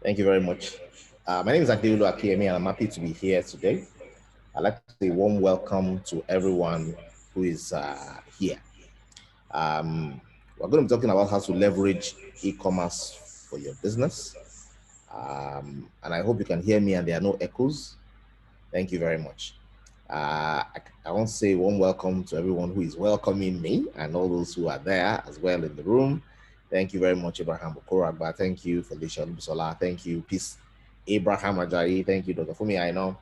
Thank you very much. My name is Adeolu Akiyemi, and I'm happy to be here today. I'd like to say a warm welcome to everyone who is here. Um, we're going to be talking about how to leverage e-commerce for your business. And I hope you can hear me and there are no echoes. Thank you very much. I want to say a warm welcome to everyone who is welcoming me and all those who are there as well in the room. Thank you very much, Abraham Bukoragba. Thank you, Felicia Lubusola. Thank you, Peace Abraham Ajayi. Thank you, Dr. Fumi Aino.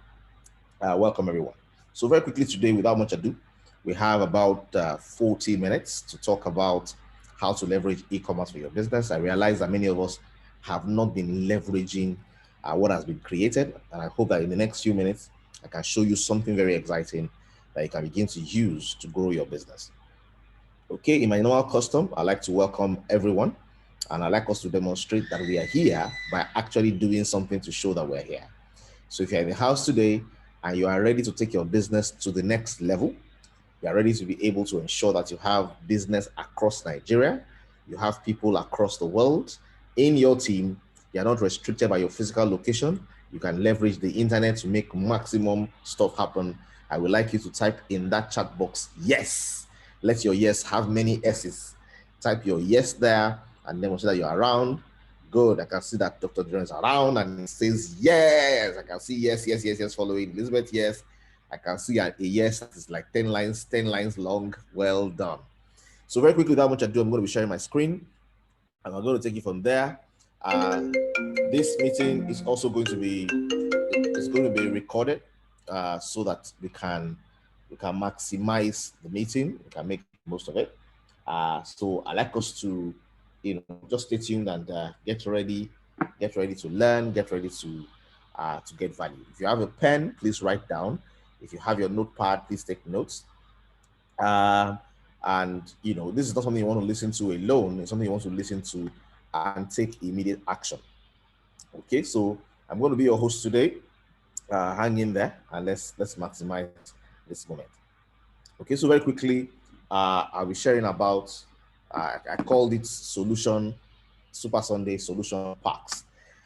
Welcome, everyone. So, very quickly today, without much ado, we have about 40 minutes to talk about how to leverage e commerce for your business. I realize that many of us have not been leveraging what has been created, and I hope that in the next few minutes, I can show you something very exciting that you can begin to use to grow your business. Okay, in my normal custom, I like to welcome everyone, and I like us to demonstrate that we are here by actually doing something to show that we're here. So if you're in the house today and you are ready to take your business to the next level, you are ready to be able to ensure that you have business across Nigeria, you have people across the world in your team, you are not restricted by your physical location, you can leverage the internet to make maximum stuff happen. I would like you to type in that chat box, yes. Let your yes have many S's. Type your yes there and demonstrate that you're around. Good. I can see that Dr. John is around and it says yes. I can see yes, yes, yes, yes following. Elizabeth, yes. I can see a yes that is like 10 lines long. Well done. So very quickly, without much ado, I'm going to be sharing my screen and I'm going to take you from there. This meeting is also going to be recorded so that we can maximize the meeting. We can make most of it. So I like us to, just stay tuned and get ready to learn, get ready to get value. If you have a pen, please write down. If you have your notepad, please take notes. Uh, and this is not something you want to listen to alone. It's something you want to listen to and take immediate action. Okay, so I'm going to be your host today. Hang in there and let's maximize this moment. Okay, so very quickly, I'll be sharing about. I called it Solution Super Sunday Solution Packs,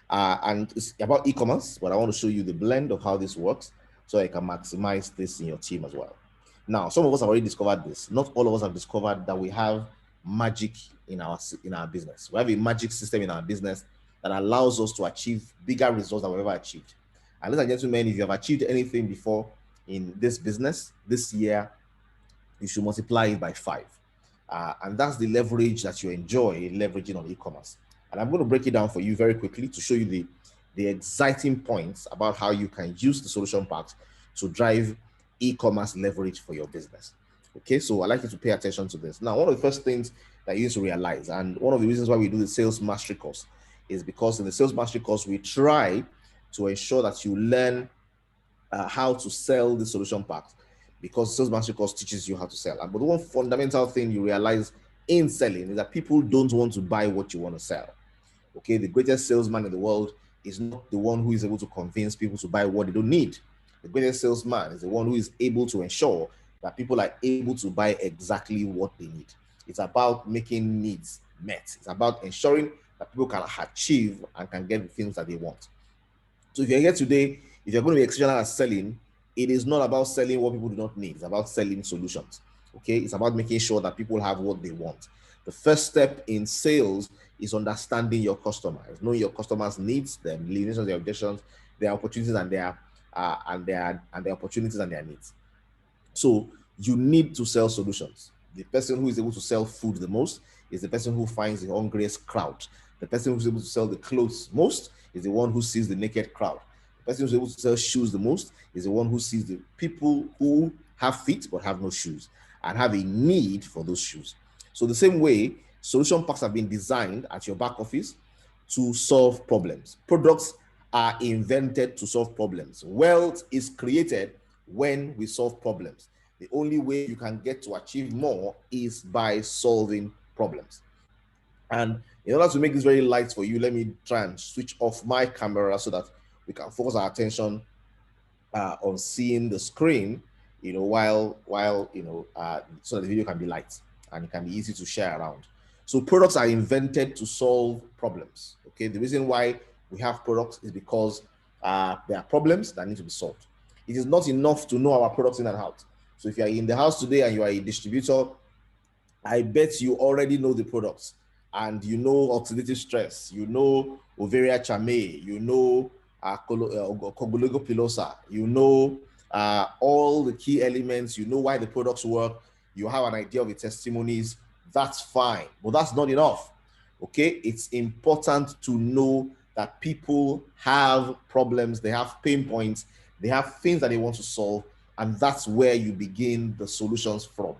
and it's about e-commerce. But I want to show you the blend of how this works, so you can maximize this in your team as well. Now, some of us have already discovered this. Not all of us have discovered that we have magic in our business. We have a magic system in our business that allows us to achieve bigger results than we've ever achieved. And ladies and gentlemen, if you have achieved anything before in this business this year, you should multiply it by 5. And that's the leverage that you enjoy leveraging on e-commerce. And I'm going to break it down for you very quickly to show you the exciting points about how you can use the solution packs to drive e-commerce leverage for your business. Okay, so I'd like you to pay attention to this. Now, one of the first things that you need to realize, and one of the reasons why we do the sales mastery course, is because in the sales mastery course, we try to ensure that you learn how to sell the solution packs, because sales mastery course teaches you how to sell. But one fundamental thing you realize in selling is that people don't want to buy what you want to sell. Okay, the greatest salesman in the world is not the one who is able to convince people to buy what they don't need. The greatest salesman is the one who is able to ensure that people are able to buy exactly what they need. It's about making needs met. It's about ensuring that people can achieve and can get the things that they want. So if you're here today, if you're going to be exceptional at selling, it is not about selling what people do not need. It's about selling solutions. Okay, it's about making sure that people have what they want. The first step in sales is understanding your customers, knowing your customers' needs, their limitations, their objections, their opportunities, and their opportunities and their needs. So you need to sell solutions. The person who is able to sell food the most is the person who finds the hungriest crowd. The person who's able to sell the clothes most is the one who sees the naked crowd. The person who's able to sell shoes the most is the one who sees the people who have feet but have no shoes and have a need for those shoes. So the same way, solution packs have been designed at your back office to solve problems. Products are invented to solve problems. Wealth is created when we solve problems. The only way you can get to achieve more is by solving problems. And in order to make this very light for you, let me try and switch off my camera so that we can focus our attention on seeing the screen, while so that the video can be light and it can be easy to share around. So products are invented to solve problems. Okay, the reason why we have products is because there are problems that need to be solved. It is not enough to know our products in and out. So if you are in the house today and you are a distributor, I bet you already know the products, and you know oxidative stress, you know Ovaria chamois, you know Cogolego pilosa, you know all the key elements, you know why the products work, you have an idea of the testimonies. That's fine, but that's not enough. Okay, it's important to know that people have problems, they have pain points, they have things that they want to solve, and that's where you begin the solutions from.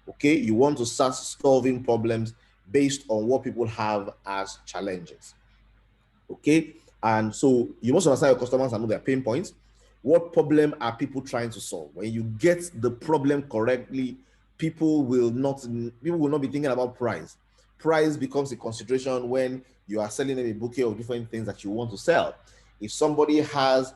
Okay, you want to start solving problems based on what people have as challenges. Okay, and so you must understand your customers and know their pain points. What problem are people trying to solve? When you get the problem correctly, people will not be thinking about price. Price becomes a consideration when you are selling them a bouquet of different things that you want to sell. If somebody has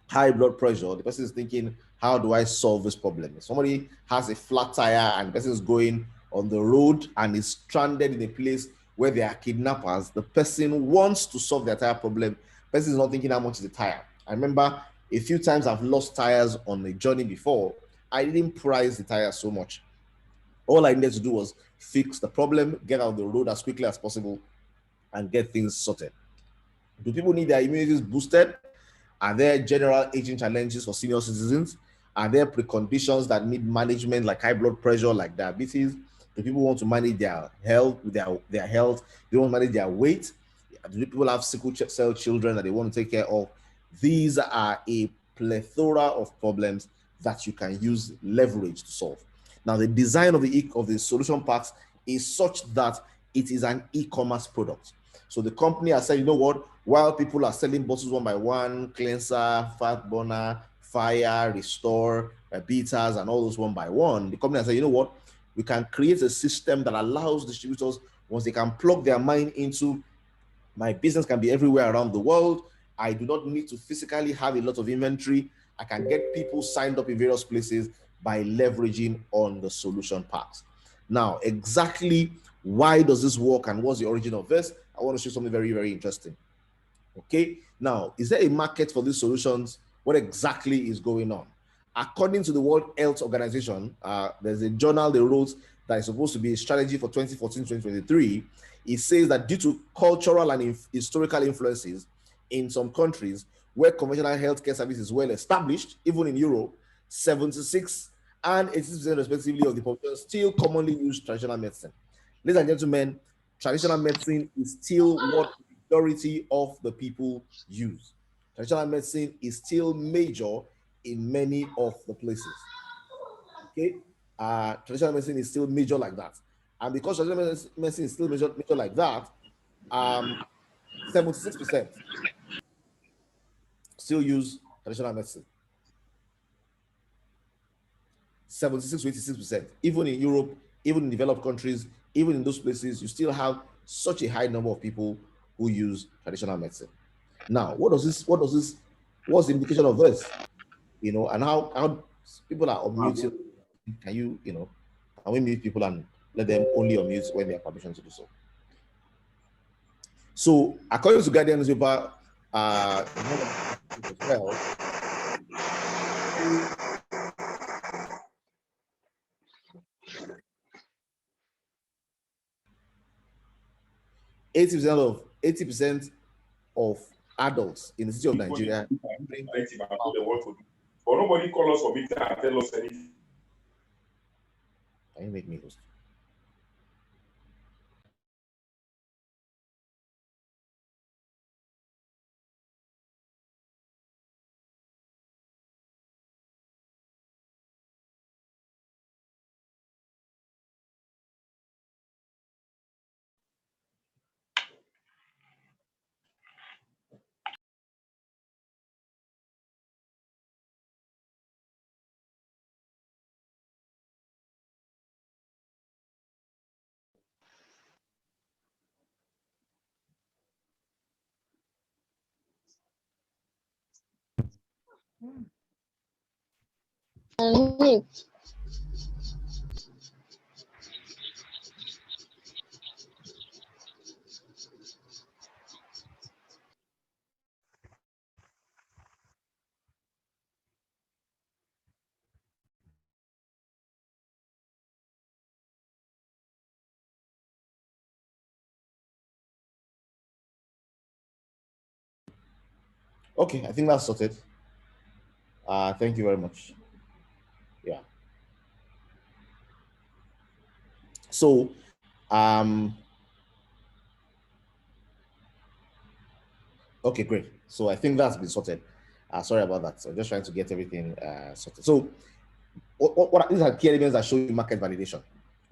high blood pressure, the person is thinking, how do I solve this problem? If somebody has a flat tire and the person is going on the road and is stranded in a place where there are kidnappers, the person wants to solve their tire problem. The person is not thinking how much is the tire. I remember a few times I've lost tires on a journey before. I didn't price the tire so much. All I needed to do was fix the problem, get out of the road as quickly as possible, and get things sorted. Do people need their immunities boosted? Are there general aging challenges for senior citizens? Are there preconditions that need management, like high blood pressure, like diabetes? Do people want to manage their health, their health? They want to manage their weight? Do people have sickle cell children that they want to take care of? These are a plethora of problems that you can use leverage to solve. Now, the design of the solution packs is such that it is an e-commerce product. So the company has said, you know what, while people are selling bottles one by one, cleanser, fat burner, fire, restore, beaters, and all those one by one, the company has said, you know what, we can create a system that allows distributors, once they can plug their mind into, my business can be everywhere around the world. I do not need to physically have a lot of inventory. I can get people signed up in various places by leveraging on the solution packs. Now, exactly why does this work and what's the origin of this? I want to show something very, very interesting. Okay, now, is there a market for these solutions? What exactly is going on? According to the World Health Organization, there's a journal they wrote that is supposed to be a strategy for 2014-2023. It says that due to cultural and historical influences in some countries where conventional healthcare service is well established, even in Europe, 76 and 80% respectively of the population still commonly use traditional medicine. Ladies and gentlemen, traditional medicine is still what the majority of the people use. Traditional medicine is still major in many of the places. Okay, traditional medicine is still major like that, and because traditional medicine is still major like that, 76% still use traditional medicine. 76 to 86%. Even in Europe, even in developed countries, even in those places, you still have such a high number of people who use traditional medicine. Now, what's the implication of this? You know, and how people are unmuted. Can can we mute people and let them only unmute when they have permission to do so? So, according to Guardian newspaper, well, 80% of adults in the city of Nigeria. But nobody call us for meeting and tell us anything. Can you make me host? Okay, I think that's sorted. Thank you very much. Yeah. So, um, okay, great. So I think that's been sorted. Sorry about that. So I'm just trying to get everything sorted. So what these are key elements that show you market validation.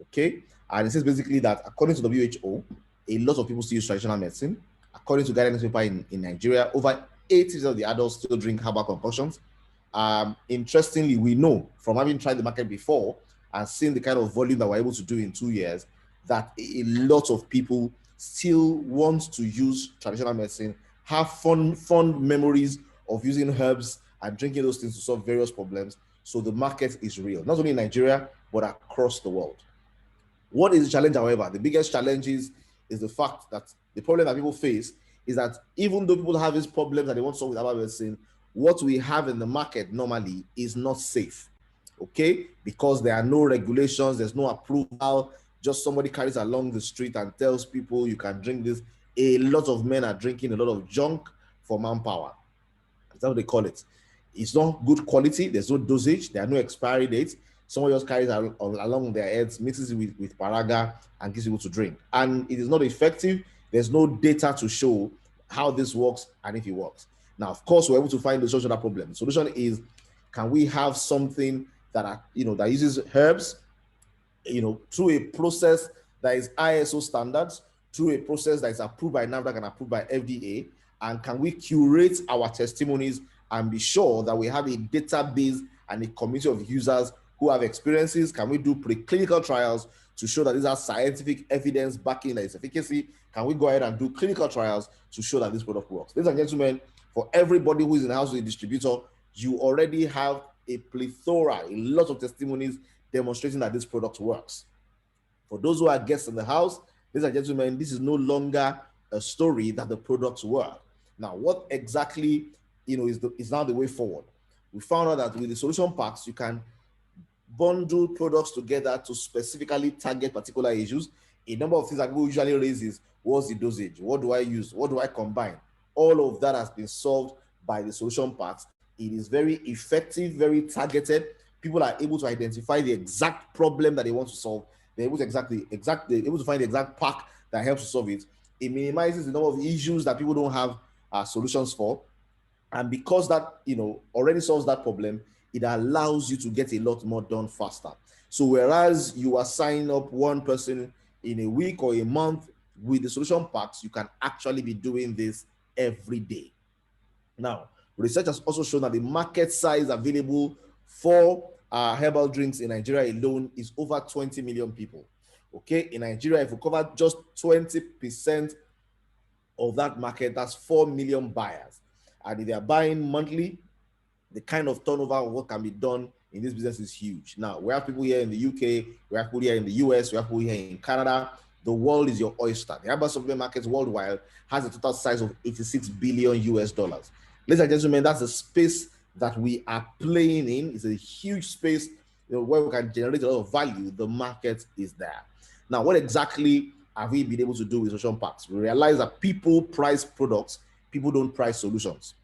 Okay, and it says basically that according to WHO, a lot of people still use traditional medicine. According to guidance paper in Nigeria, over 80% of the adults still drink herbal concoctions. Interestingly, we know from having tried the market before and seeing the kind of volume that we're able to do in 2 years that a lot of people still want to use traditional medicine, have fond memories of using herbs and drinking those things to solve various problems. So the market is real, not only in Nigeria, but across the world. What is the challenge, however? The biggest challenge is the fact that the problem that people face is that even though people have these problems that they want to solve with herbal medicine, what we have in the market normally is not safe. Okay, because there are no regulations, there's no approval. Just somebody carries along the street and tells people you can drink this. A lot of men are drinking a lot of junk for manpower. That's what they call it. It's not good quality. There's no dosage. There are no expiry dates. Someone just carries along their heads, mixes it with paraga, and gives people to drink. And it is not effective. There's no data to show how this works and if it works. Now, of course, we're able to find the solution to that problem. The solution is, can we have something that that uses herbs, through a process that is ISO standards, through a process that is approved by NAFDAC and approved by FDA, and can we curate our testimonies and be sure that we have a database and a community of users who have experiences? Can we do preclinical trials to show that these are scientific evidence backing its efficacy? Can we go ahead and do clinical trials to show that this product works? Ladies and gentlemen, for everybody who is in the house with a distributor, you already have a plethora, a lot of testimonies demonstrating that this product works. For those who are guests in the house, ladies and gentlemen, this is no longer a story that the products work. Now, what exactly is now the way forward? We found out that with the solution packs, you can bundle products together to specifically target particular issues. A number of things that people usually raise is, what's the dosage? What do I use? What do I combine? All of that has been solved by the solution packs. It is very effective, very targeted. People are able to identify the exact problem that they want to solve. They're able to able to find the exact pack that helps to solve it. It minimizes the number of issues that people don't have solutions for. And because that already solves that problem, it allows you to get a lot more done faster. So whereas you are signing up one person in a week or a month, with the solution packs, you can actually be doing this every day. Now, research has also shown that the market size available for herbal drinks in Nigeria alone is over 20 million people. Okay, in Nigeria, if we cover just 20% of that market, that's 4 million buyers. And if they are buying monthly, the kind of turnover of what can be done in this business is huge. Now, we have people here in the UK, we have people here in the US, we have people here in Canada. The world is your oyster. The herbal supplement market worldwide has a total size of 86 billion US dollars. Ladies and gentlemen, that's the space that we are playing in. It's a huge space where we can generate a lot of value. The market is there. Now, what exactly have we been able to do with solution packs? We realize that people price products, people don't price solutions.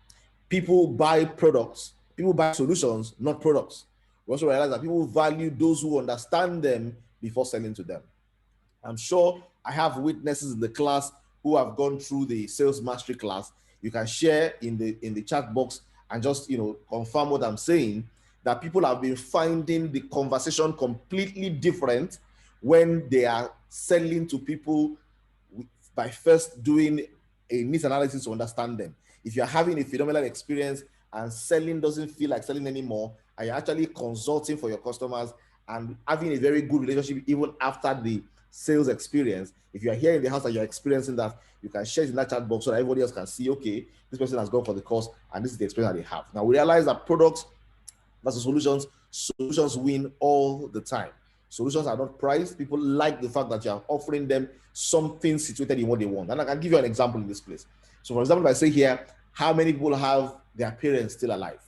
People buy products, people buy solutions, not products. We also realize that people value those who understand them before selling to them. I'm sure I have witnesses in the class who have gone through the sales mastery class. You can share in the chat box and just confirm what I'm saying, that people have been finding the conversation completely different when they are selling to people by first doing a needs analysis to understand them. If you're having a phenomenal experience and selling doesn't feel like selling anymore, and you're actually consulting for your customers and having a very good relationship even after the sales experience, if you're here in the house and you're experiencing that, you can share it in that chat box so that everybody else can see, okay, this person has gone for the course and this is the experience that they have. Now, we realize that products versus solutions win all the time. Solutions are not priced. People like the fact that you are offering them something situated in what they want. And I can give you an example in this place. So, for example, if I say here, how many people have their parents still alive?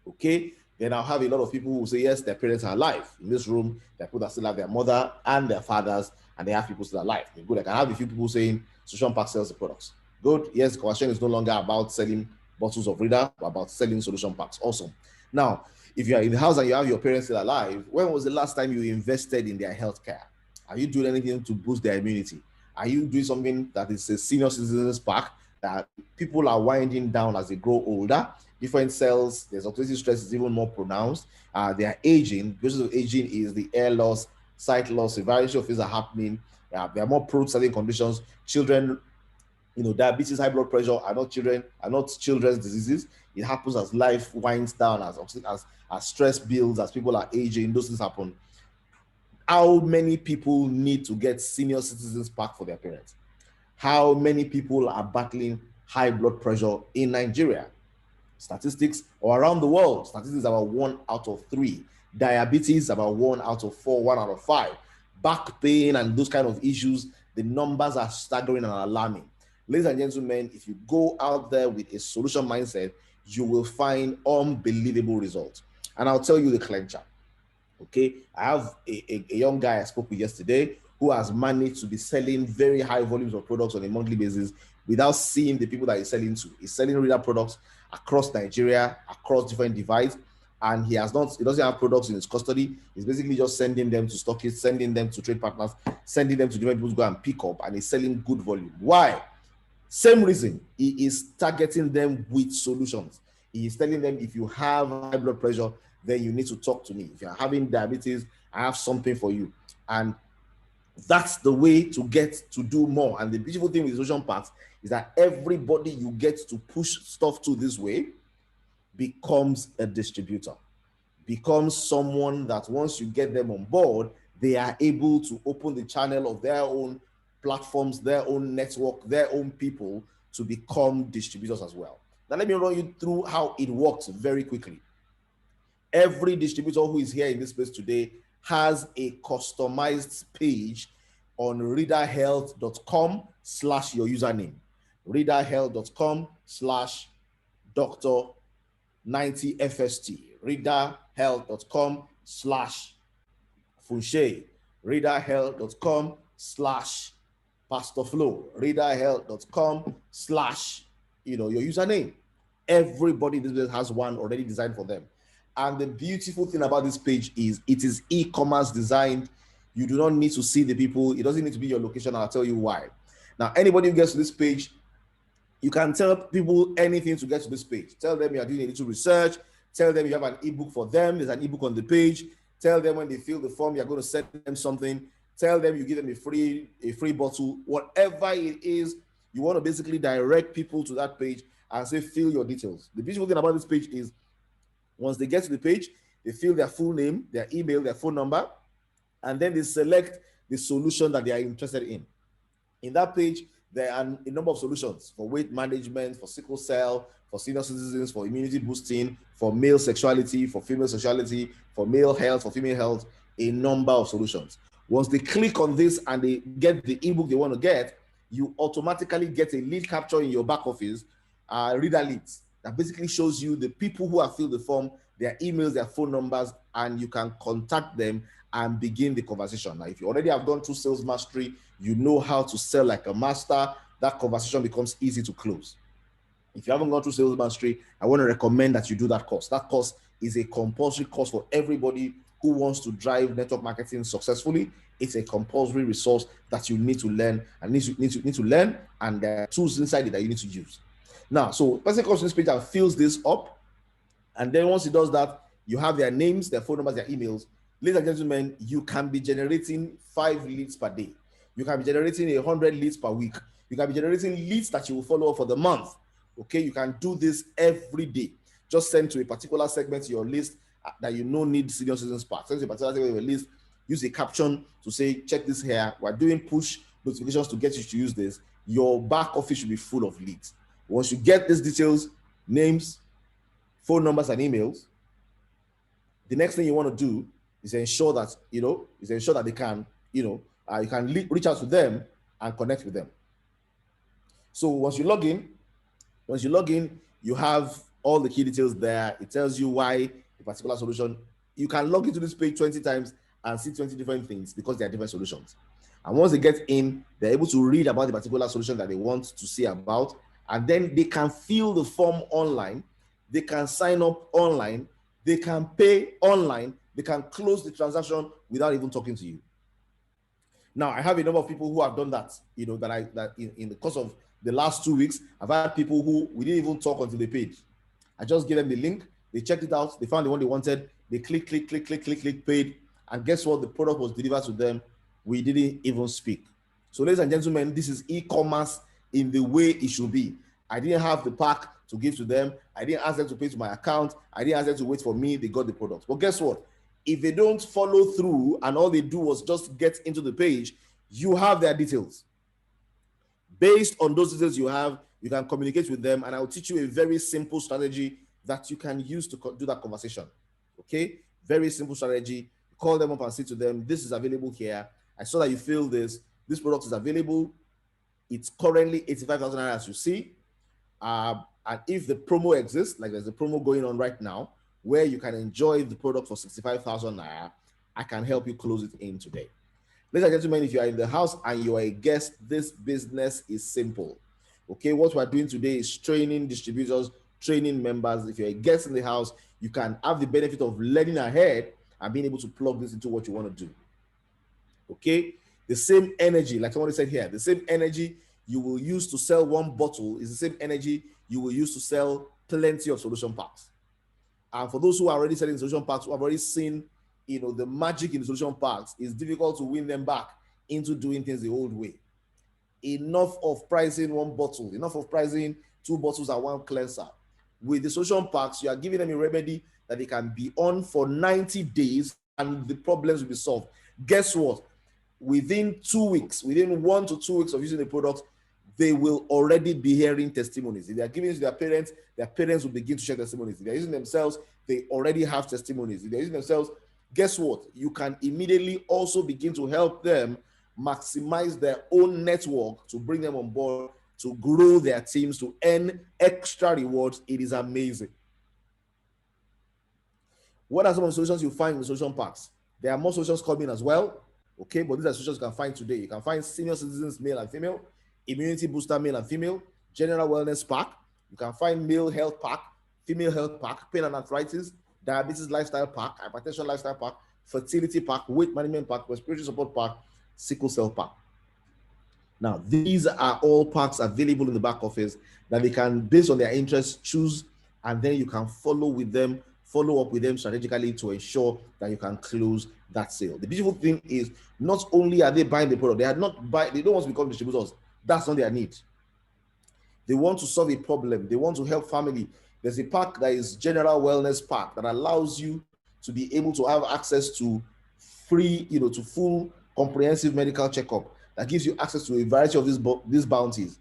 Okay, then I'll have a lot of people who say, yes, their parents are alive. In this room, there are people that still have their mother and their fathers, and they have people still alive. Good. I can have a few people saying Solution Pack sells the products. Good. Yes, the question is no longer about selling bottles of Rida, about selling solution packs. Awesome. Now, if you are in the house and you have your parents still alive, when was the last time you invested in their healthcare? Are you doing anything to boost their immunity? Are you doing something that is a senior citizens pack that people are winding down as they grow older? Different cells, there's oxidative stress is even more pronounced. They are aging. Because of aging is the air loss, sight loss, a variety of things are happening. They are more prone to certain conditions. Children, diabetes, high blood pressure are not children's diseases. It happens as life winds down, as stress builds, as people are aging. Those things happen. How many people need to get senior citizens pack for their parents? How many people are battling high blood pressure in Nigeria? Statistics, or around the world, statistics about 1 out of 3. Diabetes about 1 out of 4, 1 out of 5. Back pain and those kind of issues, the numbers are staggering and alarming. Ladies and gentlemen, if you go out there with a solution mindset, you will find unbelievable results. And I'll tell you the clincher. Okay, I have a young guy I spoke with yesterday who has managed to be selling very high volumes of products on a monthly basis without seeing the people that he's selling to. He's selling Rida products across Nigeria, across different divides, and he doesn't have products in his custody. He's basically just sending them to stockists, sending them to trade partners, sending them to different people to go and pick up, and he's selling good volume. Why? Same reason. He is targeting them with solutions. He is telling them, if you have high blood pressure, then you need to talk to me. If you're having diabetes, I have something for you. And that's the way to get to do more. And the beautiful thing with solution packs is that everybody you get to push stuff to this way becomes a distributor, becomes someone that once you get them on board, they are able to open the channel of their own platforms, their own network, their own people to become distributors as well. Now, let me run you through how it works very quickly. Every distributor who is here in this space today has a customized page on ridahealth.com/your username. ridahealth.com/Dr. 90FST. ridahealth.com/Funshe. ridahealth.com/Pastor Flo. ridahealth.com/your username. Everybody in this place has one already designed for them. And the beautiful thing about this page is it is e-commerce designed. You do not need to see the people. It doesn't need to be your location. I'll tell you why. Now, anybody who gets to this page, you can tell people anything to get to this page. Tell them you are doing a little research. Tell them you have an ebook for them. There's an ebook on the page. Tell them when they fill the form, you're going to send them something. Tell them you give them a free bottle. Whatever it is, you want to basically direct people to that page and say, fill your details. The beautiful thing about this page is once they get to the page, they fill their full name, their email, their phone number, and then they select the solution that they are interested in. In that page, there are a number of solutions for weight management, for sickle cell, for senior citizens, for immunity boosting, for male sexuality, for female sexuality, for male health, for female health, a number of solutions. Once they click on this and they get the ebook they want to get, you automatically get a lead capture in your back office, Rida Leads, that basically shows you the people who have filled the form, their emails, their phone numbers, and you can contact them and begin the conversation. Now, if you already have gone through sales mastery, you know how to sell like a master, that conversation becomes easy to close. If you haven't gone through sales mastery, I want to recommend that you do that course. That course is a compulsory course for everybody who wants to drive network marketing successfully. It's a compulsory resource that you need to learn and need to learn, and there are tools inside it that you need to use. Now, so person comes to this page and fills this up, and then once he does that, you have their names, their phone numbers, their emails. Ladies and gentlemen, you can be generating 5 leads per day. You can be generating 100 leads per week. You can be generating leads that you will follow up for the month. Okay, you can do this every day. Just send to a particular segment to your list that you know need senior citizens pack. Send to a particular segment of your list. Use a caption to say, check this here. We're doing push notifications to get you to use this. Your back office should be full of leads. Once you get these details, names, phone numbers, and emails, the next thing you want to do is ensure that they can, you can reach out to them and connect with them. So once you log in, you have all the key details there. It tells you why a particular solution. You can log into this page 20 times and see 20 different things because they are different solutions. And once they get in, they're able to read about the particular solution that they want to see about. And then they can fill the form online, they can sign up online, they can pay online, they can close the transaction without even talking to you. Now, I have a number of people who have done that, that in the course of the last 2 weeks, I've had people who we didn't even talk until they paid. I just gave them the link, they checked it out, they found the one they wanted, they click, paid, and guess what? The product was delivered to them. We didn't even speak. So, ladies and gentlemen, this is e-commerce in the way it should be. I didn't have the pack to give to them. I didn't ask them to pay to my account. I didn't ask them to wait for me. They got the product. But guess what? If they don't follow through and all they do was just get into the page, you have their details. Based on those details you have, you can communicate with them, and I'll teach you a very simple strategy that you can use to do that conversation. Okay? Very simple strategy. Call them up and say to them, this is available here. I saw that you feel this. This product is available. It's currently 85,000 naira, as you see. And if the promo exists, like there's a promo going on right now, where you can enjoy the product for 65,000 naira, I can help you close it in today. Ladies and gentlemen, if you are in the house and you are a guest, this business is simple. Okay, what we're doing today is training distributors, training members. If you're a guest in the house, you can have the benefit of learning ahead and being able to plug this into what you want to do. Okay, the same energy, like somebody said here, the same energy you will use to sell one bottle is the same energy you will use to sell plenty of solution packs. And for those who are already selling solution packs, who have already seen, the magic in the solution packs, it's difficult to win them back into doing things the old way. Enough of pricing one bottle, enough of pricing 2 bottles and 1 cleanser. With the solution packs, you are giving them a remedy that they can be on for 90 days and the problems will be solved. Guess what? Within 2 weeks, within 1 to 2 weeks of using the product, they will already be hearing testimonies. If they are giving it to their parents will begin to share testimonies. If they're using themselves, they already have testimonies. If they're using themselves, guess what? You can immediately also begin to help them maximize their own network to bring them on board, to grow their teams, to earn extra rewards. It is amazing. What are some of the solutions you find in the solution packs? There are more solutions coming as well. Okay, but these are solutions you can find today. You can find senior citizens, male and female, immunity booster, male and female, general wellness pack. You can find male health pack, female health pack, pain and arthritis, diabetes lifestyle pack, hypertension lifestyle pack, fertility pack, weight management pack, respiratory support pack, sickle cell pack. Now, these are all packs available in the back office that they can, based on their interests, choose, and then you can follow up with them strategically to ensure that you can close that sale. The beautiful thing is, not only are they buying the product, they don't want to become distributors. That's not their need. They want to solve a problem. They want to help family. There's a pack that is general wellness pack that allows you to be able to have access to free, to full comprehensive medical checkup that gives you access to a variety of these bounties.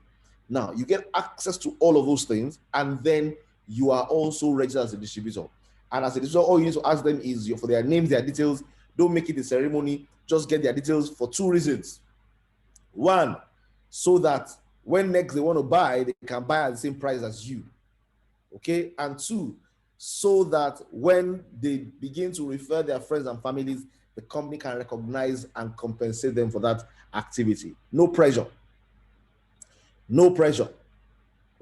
Now, you get access to all of those things, and then you are also registered as a distributor. And as a distributor, all you need to ask them is for their names, their details. Don't make it a ceremony. Just get their details for 2 reasons. 1, so that when next they want to buy, they can buy at the same price as you. Okay? And 2, so that when they begin to refer their friends and families, the company can recognize and compensate them for that activity. No pressure. No pressure.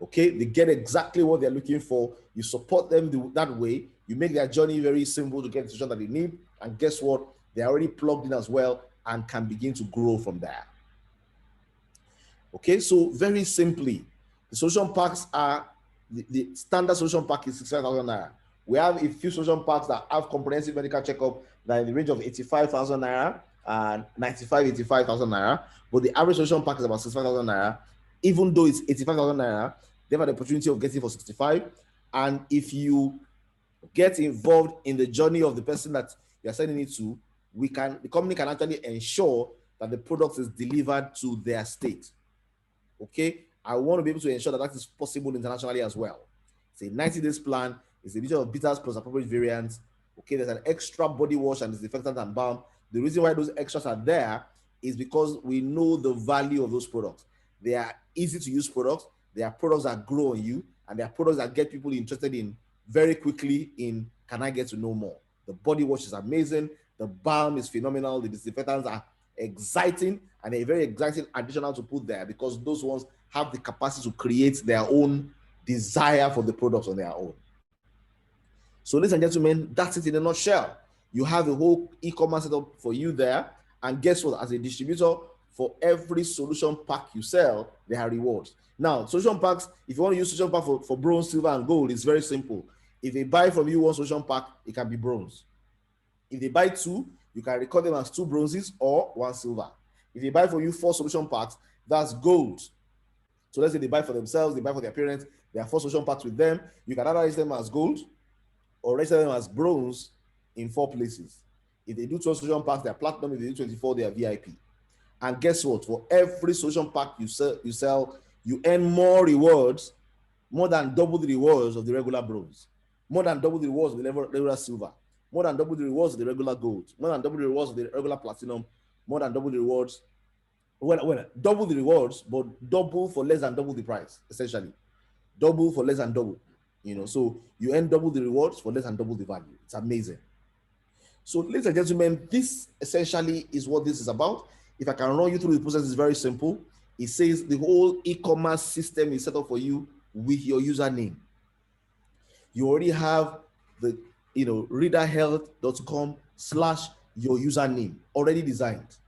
Okay? They get exactly what they're looking for. You support them that way. You make their journey very simple to get the solution that they need. And guess what? They're already plugged in as well and can begin to grow from there. Okay, so very simply, the solution packs are, the standard solution pack is 65,000 naira. We have a few solution packs that have comprehensive medical checkup that are in the range of 85,000 naira and 85,000 naira. But the average solution pack is about 65,000 naira. Even though it's 85,000 naira, they have the opportunity of getting for 65. And if you get involved in the journey of the person that you're sending it to, the company can actually ensure that the product is delivered to their state. Okay, I want to be able to ensure that is possible internationally as well. It's a 90 days plan. It's a mixture of bitters plus appropriate variants. Okay, there's an extra body wash and disinfectant and balm. The reason why those extras are there is because we know the value of those products. They are easy to use products. They are products that grow on you, and they are products that get people interested in very quickly in, can I get to know more? The body wash is amazing. The balm is phenomenal. The disinfectants are exciting, and a very exciting additional to put there because those ones have the capacity to create their own desire for the products on their own. So ladies and gentlemen, that's it in a nutshell. You have a whole e-commerce setup for you there. And guess what? As a distributor, for every solution pack you sell, there are rewards. Now, solution packs, if you want to use solution pack for bronze, silver, and gold, it's very simple. If they buy from you one solution pack, it can be bronze. If they buy two, you can record them as 2 bronzes or 1 silver. If they buy for you 4 solution packs, that's gold. So let's say they buy for themselves, they buy for their parents, there are 4 solution packs with them. You can either register them as gold or register them as bronze in 4 places. If they do 12 solution packs, they're platinum. If they do 24, they are VIP. And guess what? For every solution pack you sell, you earn more rewards, more than double the rewards of the regular bronze, more than double the rewards of the regular silver, more than double the rewards of the regular gold, more than double the rewards of the regular platinum, more than double the rewards. Well, double the rewards, but double for less than double the price, essentially. Double for less than double. So you earn double the rewards for less than double the value. It's amazing. So, ladies and gentlemen, this essentially is what this is about. If I can run you through the process, it's very simple. It says the whole e-commerce system is set up for you with your username. You already have the readerhealth.com/your username already designed.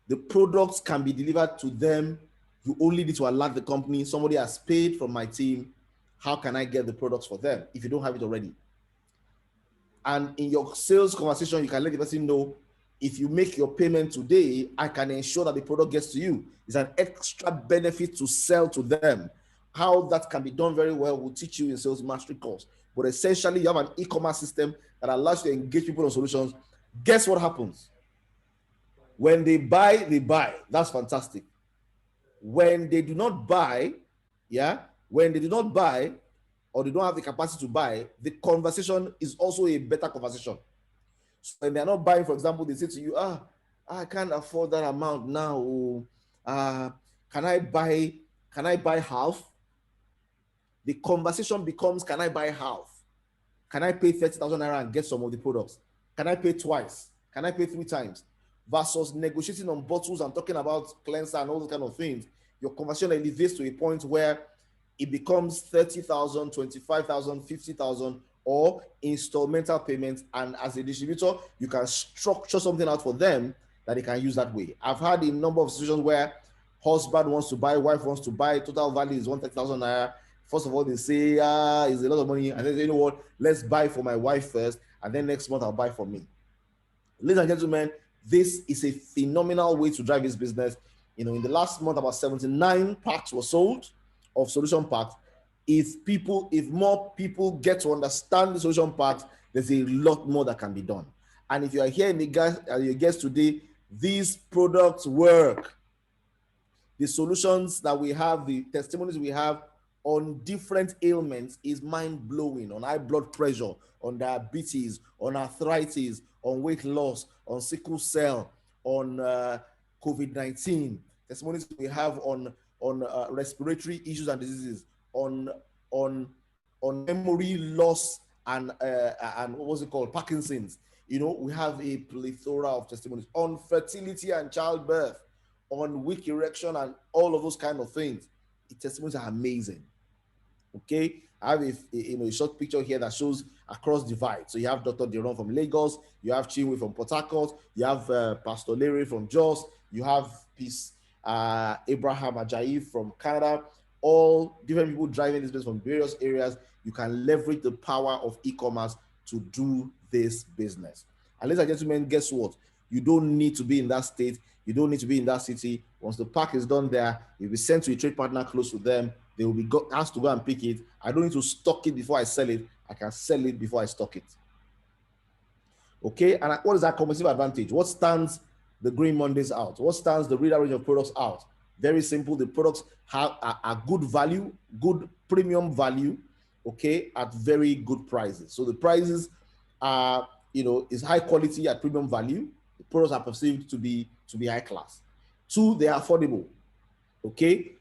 The products can be delivered to them. You only need to alert the company. Somebody has paid from my team. How can I get the products for them if you don't have it already? And in your sales conversation, you can let the person know, if you make your payment today, I can ensure that the product gets to you. It's an extra benefit to sell to them. How that can be done very well, we'll teach you in Sales Mastery course. But essentially, you have an e-commerce system that allows you to engage people on solutions. Guess what happens? When they buy, they buy. That's fantastic. When they do not buy, when they do not buy, or they don't have the capacity to buy, the conversation is also a better conversation. So when they're not buying, for example, they say to you, I can't afford that amount now. Can I buy half? The conversation becomes, can I buy half? Can I pay 30,000 naira and get some of the products? Can I pay twice? Can I pay 3 times? Versus negotiating on bottles and talking about cleanser and all those kind of things. Your conversation elevates to a point where it becomes 30,000, 25,000, 50,000, or installmental payments. And as a distributor, you can structure something out for them that they can use that way. I've had a number of situations where husband wants to buy, wife wants to buy, total value is 130,000 naira. First of all, they say, it's a lot of money. And then they say, you know what, let's buy for my wife first, and then next month I'll buy for me. Ladies and gentlemen, this is a phenomenal way to drive this business. In the last month, about 79 packs were sold of solution packs. If more people get to understand the solution packs, there's a lot more that can be done. And if you are here in your guest today, these products work. The solutions that we have, the testimonies we have on different ailments is mind-blowing. On high blood pressure, on diabetes, on arthritis, on weight loss, on sickle cell, on COVID-19. Testimonies we have on respiratory issues and diseases, on memory loss and what was it called, Parkinson's. We have a plethora of testimonies on fertility and childbirth, on weak erection and all of those kind of things. The testimonies are amazing. Okay, I have a short picture here that shows across divide. So you have Dr. Deron from Lagos, you have Chinwe from Port Harcourt, you have Pastor Larry from Jos, you have Peace Abraham Ajayi from Canada. All different people driving this business from various areas. You can leverage the power of e-commerce to do this business. And ladies and gentlemen, guess what? You don't need to be in that state. You don't need to be in that city. Once the pack is done there, you'll be sent to a trade partner close to them. They will be asked to go and pick it. I don't need to stock it before I sell it. I can sell it before I stock it. Okay, and what is our competitive advantage? What stands the Green Mondays out? What stands the Reader range of products out? Very simple. The products have a good value, good premium value, okay, at very good prices. So the prices are, is high quality at premium value. The products are perceived to be high class. 2, they are affordable. Okay,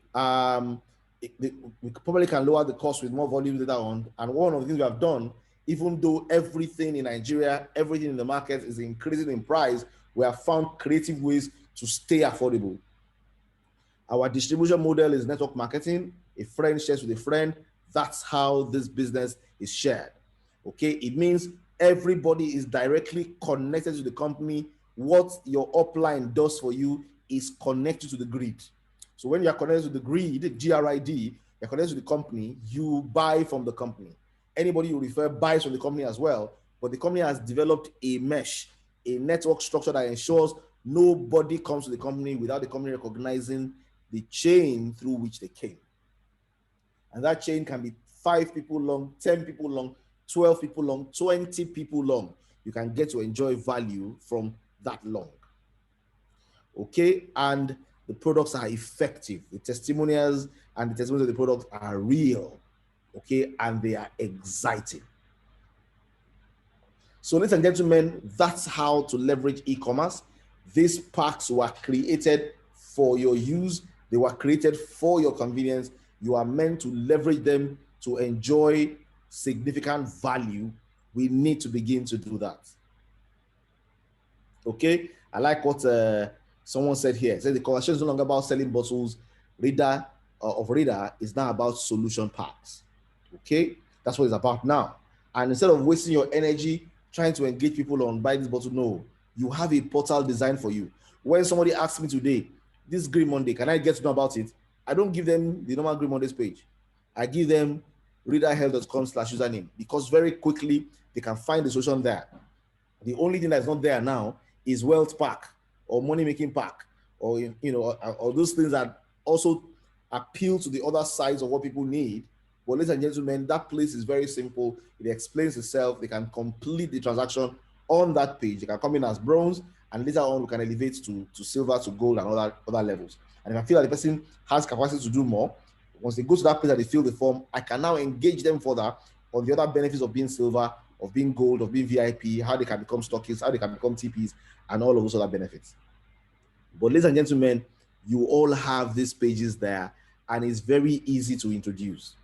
we probably can lower the cost with more volume later on. And one of the things we have done, even though everything in Nigeria, everything in the market is increasing in price, we have found creative ways to stay affordable. Our distribution model is network marketing. A friend shares with a friend. That's how this business is shared. Okay, it means everybody is directly connected to the company. What your upline does for you is connected to the grid. So when you are connected to the grid, GRID, you're connected to the company, you buy from the company. Anybody you refer buys from the company as well, but the company has developed a mesh, a network structure that ensures nobody comes to the company without the company recognizing the chain through which they came. And that chain can be 5 people long, 10 people long, 12 people long, 20 people long. You can get to enjoy value from that long. Okay, and the products are effective. The testimonials and the testimonials of the products are real. Okay, and they are exciting. So, ladies and gentlemen, that's how to leverage e-commerce. These packs were created for your use. They were created for your convenience. You are meant to leverage them to enjoy significant value. We need to begin to do that. Okay, I like what someone said here. It says the conversation is no longer about selling bottles. Reader is now about solution packs. Okay, that's what it's about now. And instead of wasting your energy trying to engage people on buy this bottle, no, you have a portal designed for you. When somebody asks me today, this Green Monday, can I get to know about it? I don't give them the normal Green Mondays page. I give them readerhealth.com/username, because very quickly they can find the solution there. The only thing that's not there now is wealth pack or money making pack, or or those things that also appeal to the other sides of what people need. But ladies and gentlemen, that place is very simple. It explains itself. They can complete the transaction on that page. They can come in as bronze, and later on we can elevate to silver, to gold, and other levels. And if I feel that the person has capacity to do more, once they go to that place and they fill the form, I can now engage them further on the other benefits of being silver, of being gold, of being VIP, how they can become stockists, how they can become TPs, and all of those other benefits. But ladies and gentlemen, you all have these pages there, and it's very easy to introduce.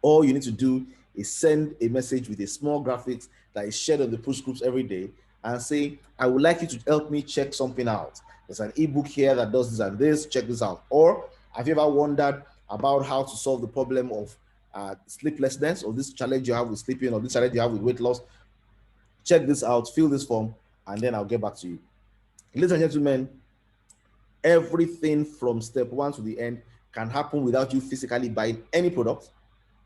All you need to do is send a message with a small graphics that is shared on the push groups every day and say, I would like you to help me check something out. There's an ebook here that does this and this, check this out. Or have you ever wondered about how to solve the problem of sleeplessness, or this challenge you have with sleeping, or this challenge you have with weight loss? Check this out, fill this form, and then I'll get back to you. Ladies and gentlemen, everything from step 1 to the end can happen without you physically buying any product,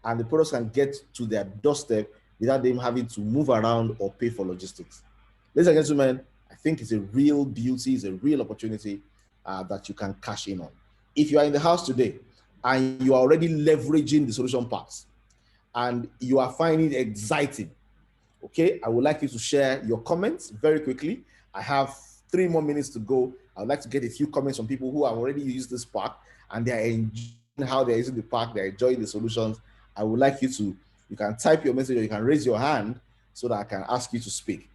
and the products can get to their doorstep without them having to move around or pay for logistics. Ladies and gentlemen, I think it's a real beauty, it's a real opportunity that you can cash in on. If you are in the house today and you are already leveraging the solution packs and you are finding it exciting, okay, I would like you to share your comments very quickly. I have 3 more minutes to go. I would like to get a few comments from people who have already used this pack and they are enjoying how they're using the pack, they're enjoying the solutions. I would like you can type your message or you can raise your hand so that I can ask you to speak.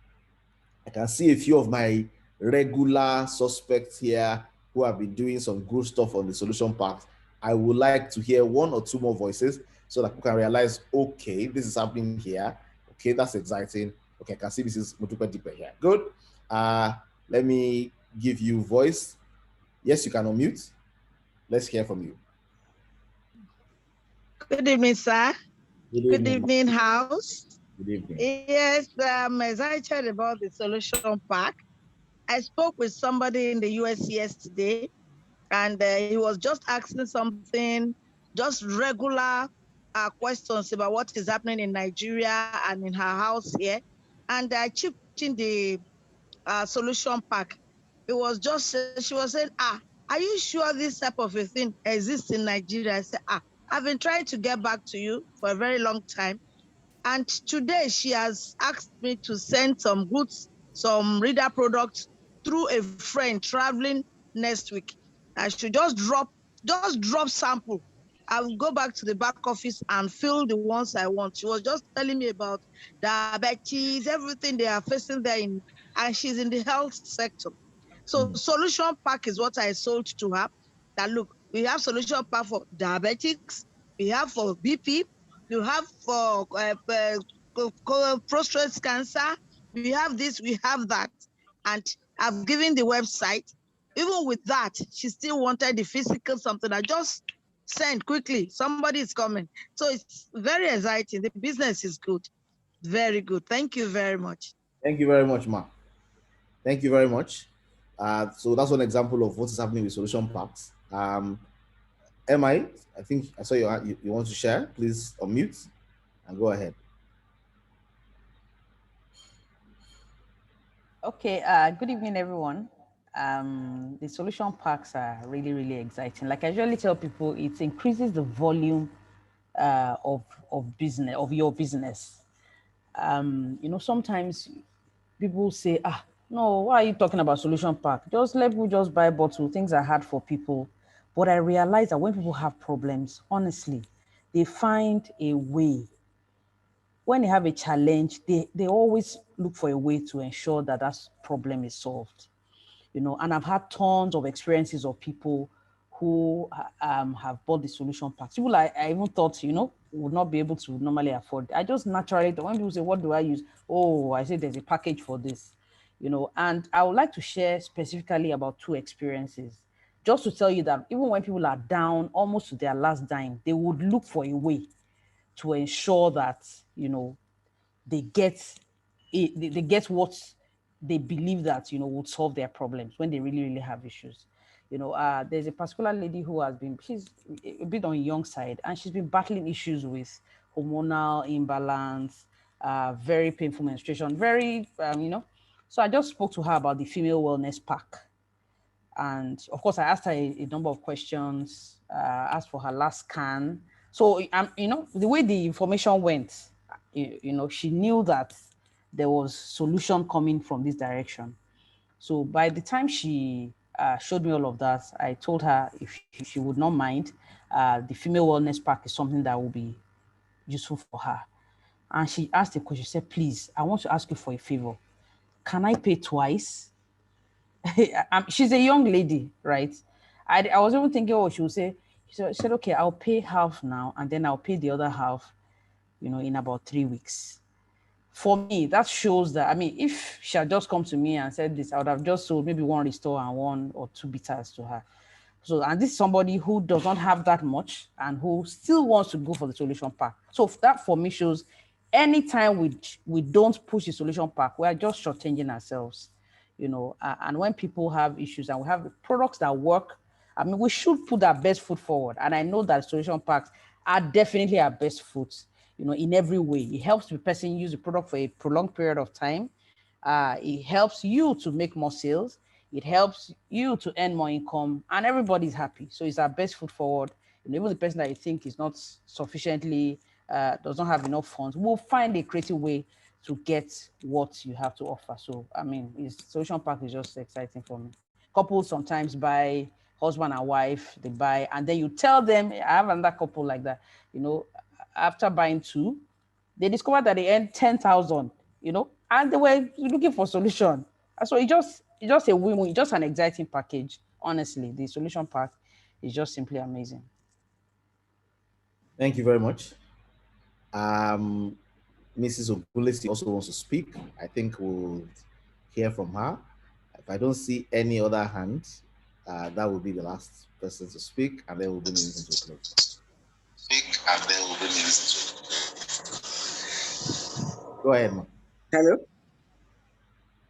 I can see a few of my regular suspects here who have been doing some good stuff on the solution packs. I would like to hear 1 or 2 more voices so that people can realize, okay, this is happening here. Okay, that's exciting. Okay, I can see this is Motupe Deeper here. Good. Let me give you voice. Yes, you can unmute. Let's hear from you. Good evening, sir. Good evening, house. Good evening. Yes, as I chat about the solution pack, I spoke with somebody in the US yesterday, and he was just asking something, just regular questions about what is happening in Nigeria and in her house here. And I chipped in the solution pack. It was just, she was saying, are you sure this type of a thing exists in Nigeria? I said, I've been trying to get back to you for a very long time. And today she has asked me to send some goods, some reader products through a friend traveling next week. I should just drop sample. I will go back to the back office and fill the ones I want. She was just telling me about diabetes, everything they are facing there, and she's in the health sector. So solution pack is what I sold to her. That look, we have solution pack for diabetics, we have for BP, you have for prostate cancer, we have this, we have that. And I've given the website. even with that, she still wanted the physical something. I just send quickly, somebody is coming. So it's very exciting. The business is good. Very good. Thank you very much. Thank you very much, Ma. Thank you very much. So that's one example of what is happening with solution packs. MI, I think I saw you want to share. Please unmute and go ahead. Okay, good evening, everyone. The solution packs are really, really exciting. Like I usually tell people, it increases the volume of business, of your business. You know, sometimes people say, no, why are you talking about solution pack? Just let people just buy bottle. Things are hard for people. But I realize that when people have problems, honestly, they find a way. When they have a challenge, they always look for a way to ensure that that problem is solved. You know, and I've had tons of experiences of people who have bought the solution packs. People I even thought, you know, would not be able to normally afford. I just naturally, when people say, what do I use? Oh, I say there's a package for this, you know, and I would like to share specifically about 2 experiences, just to tell you that even when people are down almost to their last dime, they would look for a way to ensure that, you know, they get what they believe that, you know, would solve their problems when they really, really have issues. You know, there's a particular lady who she's a bit on the young side, and she's been battling issues with hormonal imbalance, very painful menstruation, very, you know. So I just spoke to her about the female wellness pack. And of course, I asked her a number of questions, asked for her last scan. So, you know, the way the information went, you know, she knew that there was solution coming from this direction. So by the time she showed me all of that, I told her if she would not mind, the female wellness pack is something that will be useful for her. And she asked a question. She said, please, I want to ask you for a favor. Can I pay twice? She's a young lady, right? I was even thinking, oh, she would say, she said, okay, I'll pay half now, and then I'll pay the other half, you know, in about 3 weeks. For me, that shows that, I mean, if she had just come to me and said this, I would have just sold maybe 1 Restore and 1 or 2 bitters to her. So, and this is somebody who does not have that much and who still wants to go for the solution pack. So that for me shows anytime we don't push the solution pack, we're just shortchanging ourselves, you know. And when people have issues and we have products that work, I mean, we should put our best foot forward. And I know that solution packs are definitely our best foot, you know, in every way. It helps the person use the product for a prolonged period of time. It helps you to make more sales. It helps you to earn more income, and everybody's happy. So it's our best foot forward. And even the person that you think is not sufficiently, does not have enough funds, will find a creative way to get what you have to offer. So, I mean, solution pack is just exciting for me. Couples sometimes buy, husband and wife, they buy, and then you tell them, I have another couple like that, you know, after buying 2, they discovered that they earned 10,000, you know, and they were looking for solution. So it's just a win-win, just an exciting package. Honestly, the solution pack is just simply amazing. Thank you very much. Mrs. Ogunlesi also wants to speak. I think we'll hear from her. If I don't see any other hands, that will be the last person to speak, and then we'll bring it into close. Go ahead, ma'am. Hello?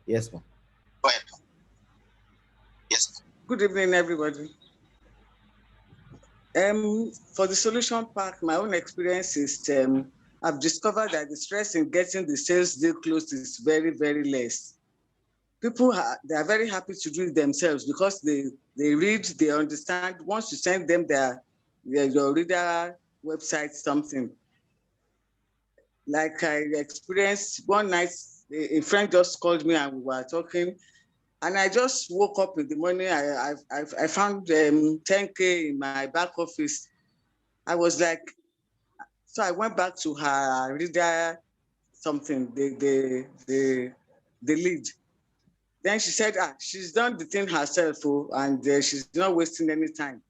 Yes, ma'am. Go ahead. Yes. Good evening, everybody. For the solution pack, my own experience is I've discovered that the stress in getting the sales deal closed is very, very less. People they are very happy to do it themselves because they read, they understand. Once you send them your reader website something, like I experienced one night, a friend just called me and we were talking, and I just woke up in the morning. I found 10K in my back office. I was like, so I went back to her reader something, the lead. Then she said, she's done the thing herself, and she's not wasting any time.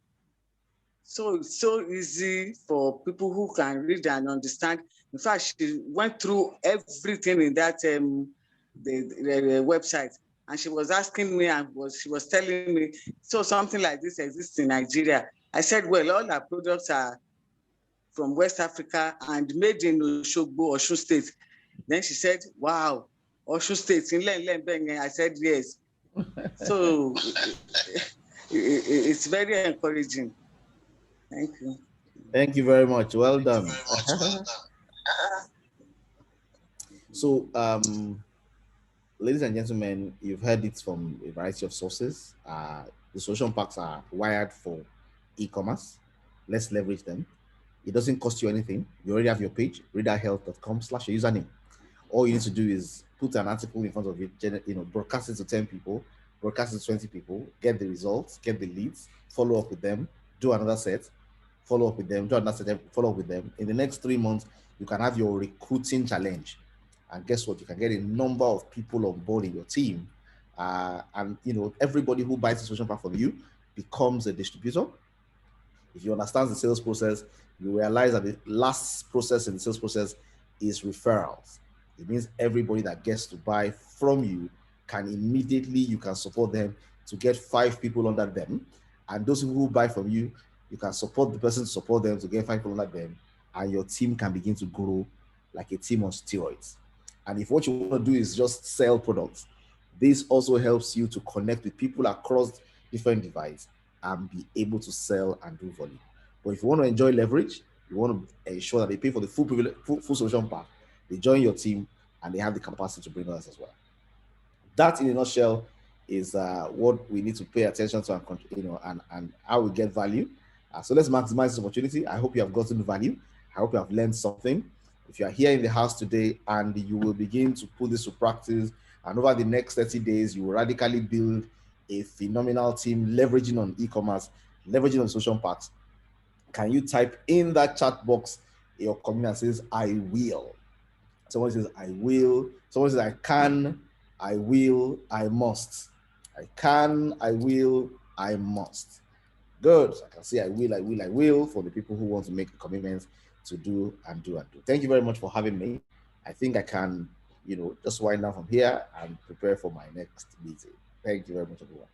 So it's so easy for people who can read and understand. In fact, she went through everything in that the website. and she was asking me and she was telling me, so something like this exists in Nigeria. I said, well, all our products are from West Africa and made in Oshogbo, Osun State. Then she said, wow, Osun State, in Len. I said, yes. So it's very encouraging. Thank you. Thank you very much. Well done. So, ladies and gentlemen, you've heard it from a variety of sources. The solution packs are wired for e-commerce. Let's leverage them. It doesn't cost you anything. You already have your page, readerhealth.com/username. All you need to do is put an article in front of it, broadcast it to 10 people, broadcast it to 20 people, get the results, get the leads, follow up with them, do another set, follow up with them, do another set, follow up with them. In the next 3 months, you can have your recruiting challenge. And guess what? You can get a number of people on board in your team. And everybody who buys the solution pack from you becomes a distributor. If you understand the sales process, you realize that the last process in the sales process is referrals. It means everybody that gets to buy from you you can support them to get 5 people under them. And those who buy from you, you can support the person to support them to get 5 people under them. And your team can begin to grow like a team on steroids. And if what you want to do is just sell products, this also helps you to connect with people across different devices and be able to sell and do volume. But if you want to enjoy leverage, you want to ensure that they pay for the full solution pack, they join your team and they have the capacity to bring others as well. That in a nutshell is what we need to pay attention to and how we get value. So let's maximize this opportunity. I hope you have gotten value. I hope you have learned something. If you are here in the house today and you will begin to put this to practice, and over the next 30 days, you will radically build a phenomenal team leveraging on e-commerce, leveraging on social packs, can you type in that chat box your comment that says, I will? Someone says, I will. Someone says, I can, I will, I must. I can, I will, I must. Good. I can say I will for the people who want to make a commitment to do and do and do. Thank you very much for having me. I think I can, just wind down from here and prepare for my next meeting. Thank you very much, everyone.